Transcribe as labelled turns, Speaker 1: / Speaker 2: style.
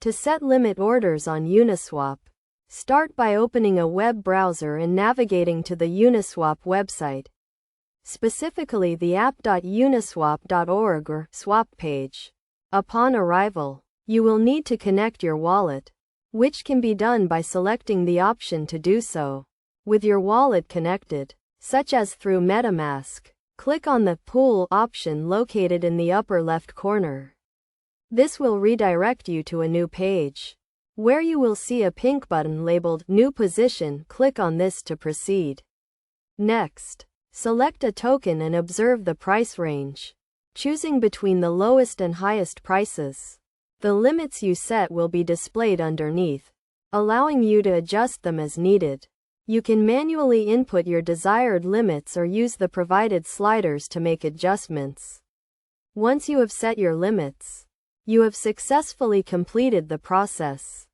Speaker 1: To set limit orders on Uniswap, start by opening a web browser and navigating to the Uniswap website, specifically the app.uniswap.org or swap page. Upon arrival, you will need to connect your wallet, which can be done by selecting the option to do so. With your wallet connected, such as through MetaMask, click on the Pool option located in the upper left corner. This will redirect you to a new page, where you will see a pink button labeled New Position. Click on this to proceed. Next, select a token and observe the price range, choosing between the lowest and highest prices. The limits you set will be displayed underneath, allowing you to adjust them as needed. You can manually input your desired limits or use the provided sliders to make adjustments. Once you have set your limits, you have successfully completed the process.